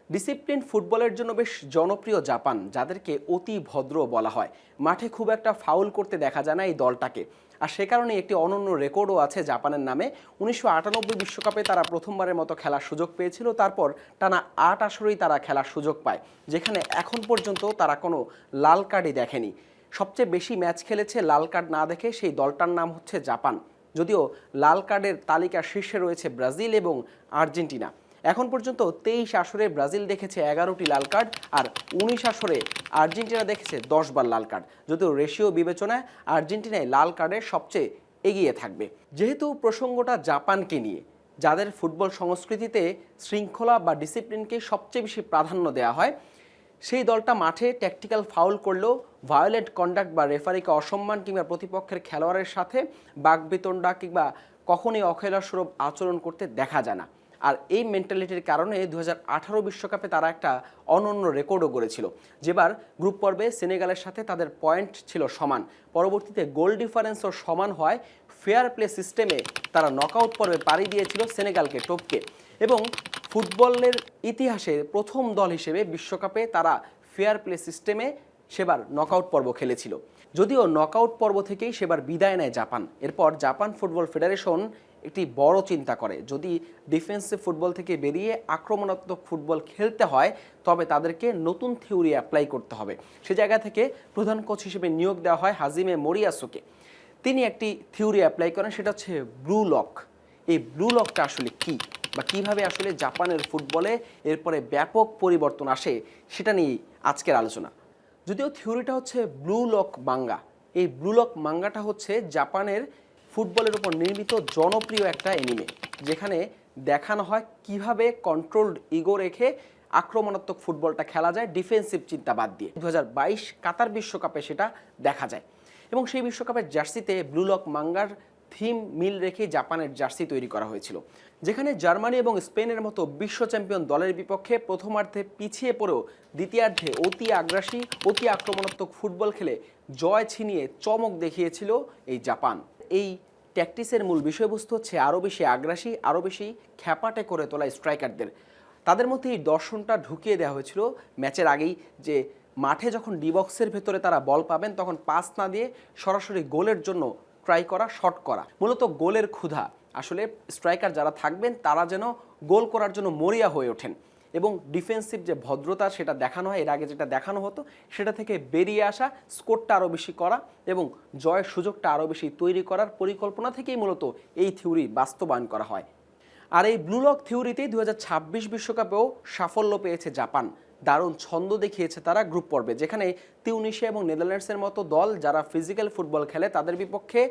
Discipline ফুটবলের জন্য বেশ জনপ্রিয় জাপান, যাদেরকে অতি ভদ্র বলা হয়। মাঠে খুব একটা ফাউল করতে দেখা যায় না এই দলটাকে। আর সে কারণে একটি অনন্য রেকর্ডও আছে জাপানের নামে। 1998 বিশ্বকাপে তারা প্রথমবারের মতো খেলার সুযোগ পেয়েছিল, তারপর টানা 8 আসরেই তারা খেলার সুযোগ পায়, যেখানে এখন পর্যন্ত তারা কোনো লাল কার্ডই দেখেনি। সবচেয়ে বেশি ম্যাচ খেলেছে লাল কার্ড না দেখে সেই দলটার নাম হচ্ছে জাপান। যদিও লাল কার্ডের তালিকার শীর্ষে রয়েছে ব্রাজিল এবং আর্জেন্টিনা। এখন পর্যন্ত 23 আসরে ব্রাজিল দেখেছে 11টি লাল কার্ড, আর 19 আসরে আর্জেন্টিনা দেখেছে 10 বার লাল কার্ড। যদিও রেশিও বিবেচনায় আর্জেন্টিনায় লাল কার্ডের সবচেয়ে এগিয়ে থাকবে। যেহেতু প্রসঙ্গটা জাপানকে নিয়ে, যাদের ফুটবল সংস্কৃতিতে শৃঙ্খলা বা ডিসিপ্লিনকে সবচেয়ে বেশি প্রাধান্য দেওয়া হয়, সেই দলটা মাঠে ট্যাকটিক্যাল ফাউল করলেও ভায়োলেন্ট কন্ডাক্ট বা রেফারিকে অসম্মান কিংবা প্রতিপক্ষের খেলোয়াড়ের সাথে বাকবিতণ্ডা কিংবা কখনোই অখেলাস্বরূপ আচরণ করতে দেখা যায় না। আর এই মেন্টালিটির কারণে 2018 বিশ্বকাপে তারা একটা অনন্য রেকর্ডও গড়েছিল, যেবার গ্রুপ পর্বে সেনেগালের সাথে তাদের পয়েন্ট ছিল সমান। পরবর্তীতে গোল ডিফারেন্সও সমান হয়। ফেয়ার প্লে সিস্টেমে তারা নকআউট পর্বে পাড়ি দিয়েছিল সেনেগালকে টপকে, এবং ফুটবলের ইতিহাসে প্রথম দল হিসেবে বিশ্বকাপে তারা ফেয়ার প্লে সিস্টেমে সেবার নকআউট পর্ব খেলেছিল। যদিও নকআউট পর্ব থেকেই সেবার বিদায় নেয় জাপান। এরপর জাপান ফুটবল ফেডারেশন একটি বড় চিন্তা করে, যদি ডিফেন্সিভ ফুটবল থেকে বেরিয়ে আক্রমণাত্মক ফুটবল খেলতে হয় তবে তাদেরকে নতুন থিওরি অ্যাপ্লাই করতে হবে। সে জায়গা থেকে প্রধান কোচ হিসেবে নিয়োগ দেওয়া হয় হাজিমে মোরিয়াসুকে। তিনি একটি থিওরি অ্যাপ্লাই করেন, সেটা হচ্ছে ব্লু লক। এই ব্লু লকটা আসলে কি, বা কিভাবে আসলে জাপানের ফুটবলে এরপরে ব্যাপক পরিবর্তন আসে, সেটা নিয়েই আজকের আলোচনা। যদিও থিওরিটা হচ্ছে ব্লু লক মাঙ্গা। এই ব্লু লক মাঙ্গাটা হচ্ছে জাপানের ফুটবলের উপর নির্মিত জনপ্রিয় একটা অ্যানিমে, যেখানে দেখানো হয় কিভাবে কন্ট্রোলড ইগো রেখে আক্রমণাত্মক ফুটবলটা খেলা যায় ডিফেন্সিভ চিন্তা বাদ দিয়ে। 2022 কাতার বিশ্বকাপে সেটা দেখা যায়, এবং সেই বিশ্বকাপের জার্সিতে ব্লু লক মাঙ্গার থিম মিল রেখে জাপানের জার্সি তৈরি করা হয়েছিল, যেখানে জার্মানি এবং স্পেনের মতো বিশ্ব চ্যাম্পিয়ন দলের বিপক্ষে প্রথমার্ধে পিছিয়ে পড়েও দ্বিতীয়ার্ধে অতি আগ্রাসী, অতি আক্রমণাত্মক ফুটবল খেলে জয় ছিনিয়ে চমক দেখিয়েছিল এই জাপান। এই ট্যাকটিক্সের মূল বিষয়বস্তু হচ্ছে আরও বেশি আগ্রাসী, আরও বেশি খ্যাপাটে করে তোলা স্ট্রাইকারদের। তাদের মধ্যে এই দর্শনটা ঢুকিয়ে দেওয়া হয়েছিল ম্যাচের আগেই, যে মাঠে যখন ডি বক্সের ভেতরে তারা বল পাবেন তখন পাস না দিয়ে সরাসরি গোলের জন্য ট্রাই করা, শট করা, মূলত গোলের ক্ষুধা। আসলে স্ট্রাইকার যারা থাকবেন তারা যেন গোল করার জন্য মরিয়া হয়ে ওঠেন, এবং ডিফেন্সিভ যে ভদ্রতা সেটা দেখানো হয়, এর আগে যেটা দেখানো হতো সেটা থেকে বেরিয়ে আসা, স্কোরটা আরও বেশি করা এবং জয়ের সুযোগটা আরও বেশি তৈরি করার পরিকল্পনা থেকেই মূলত এই থিওরি বাস্তবায়ন করা হয়। আর এই ব্লু লক থিওরিতেই 2026 বিশ্বকাপেও সাফল্য পেয়েছে জাপান। দারুণ ছন্দ দেখিয়েছে তারা গ্রুপ পর্বে, যেখানে তিউনিশিয়া এবং নেদারল্যান্ডসের মতো দল যারা ফিজিক্যাল ফুটবল খেলে তাদের বিপক্ষে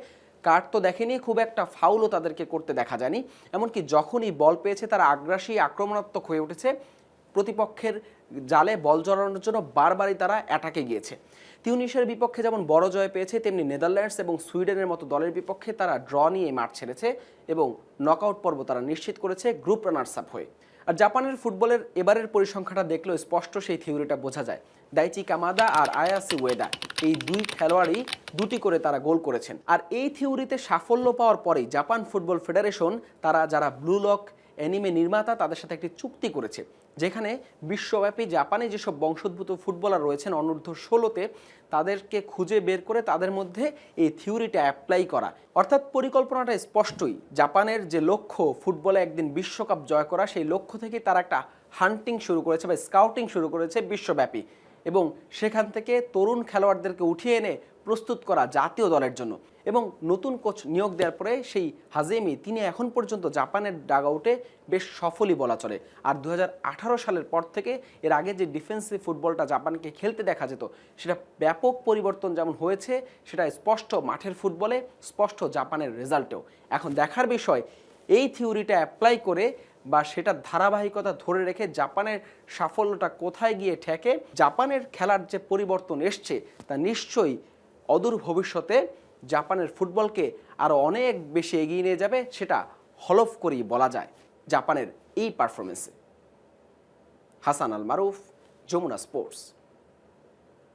কার্ড তো দেখেনি, খুব একটা ফাউলও তাদেরকে করতে দেখা যায়নি। এমনকি যখনই বল পেয়েছে তারা আগ্রাসী, আক্রমণাত্মক হয়ে উঠেছে। প্রতিপক্ষের জালে বল জড়ানোর জন্য বারবারই তারা অ্যাটাকে গিয়েছে। তিউনিশিয়ার বিপক্ষে যেমন বড় জয় পেয়েছে, তেমনি নেদারল্যান্ডস এবং সুইডেনের মতো দলের বিপক্ষে তারা ড্র নিয়ে মাঠ ছেড়েছে এবং নকআউট পর্ব তারা নিশ্চিত করেছে গ্রুপ রানার্স আপ হয়ে। আর জাপানের ফুটবলের এবারের পরিসংখ্যানটা দেখলেও স্পষ্ট সেই থিওরিটা বোঝা যায়। দাইচি কামাদা আর আয়াসি ওয়েদা, এই দুই খেলোয়াড়ই দুটি করে তারা গোল করেছেন। আর এই থিওরিতে সাফল্য পাওয়ার পরেই জাপান ফুটবল ফেডারেশন তারা যারা ব্লু লক অ্যানিমে নির্মাতা তাদের সাথে একটি চুক্তি করেছে, যেখানে বিশ্বব্যাপী জাপানে যেসব বংশোদ্ভূত ফুটবলার রয়েছেন অনূর্ধ্ব 16-তে, তাদেরকে খুঁজে বের করে তাদের মধ্যে এই থিওরিটা অ্যাপ্লাই করা। অর্থাৎ পরিকল্পনাটা স্পষ্টই, জাপানের যে লক্ষ্য ফুটবলে একদিন বিশ্বকাপ জয় করা, সেই লক্ষ্য থেকে তারা একটা হান্টিং শুরু করেছে বা স্কাউটিং শুরু করেছে বিশ্বব্যাপী, এবং সেখান থেকে তরুণ খেলোয়াড়দেরকে উঠিয়ে এনে প্রস্তুত করা জাতীয় দলের জন্য। এবং নতুন কোচ নিয়োগ দেওয়ার পরে সেই হাজিমি, তিনি এখন পর্যন্ত জাপানের ডাগআউটে বেশ সফলই বলা চলে। আর 2018 সালের পর থেকে এর আগে যে ডিফেন্সিভ ফুটবলটা জাপানকে খেলতে দেখা যেত, সেটা ব্যাপক পরিবর্তন যেমন হয়েছে, সেটা স্পষ্ট মাঠের ফুটবলে, স্পষ্ট জাপানের রেজাল্টেও। এখন দেখার বিষয় এই থিওরিটা অ্যাপ্লাই করে বা সেটার ধারাবাহিকতা ধরে রেখে জাপানের সাফল্যটা কোথায় গিয়ে ঠেকে। জাপানের খেলার যে পরিবর্তন এসছে তা নিশ্চয়ই অদূর ভবিষ্যতে জাপানের ফুটবলকে আরও অনেক বেশি এগিয়ে নিয়ে যাবে, সেটা হলফ করেই বলা যায় জাপানের এই পারফরমেন্সে। হাসান আল মারুফ, যমুনা স্পোর্টস।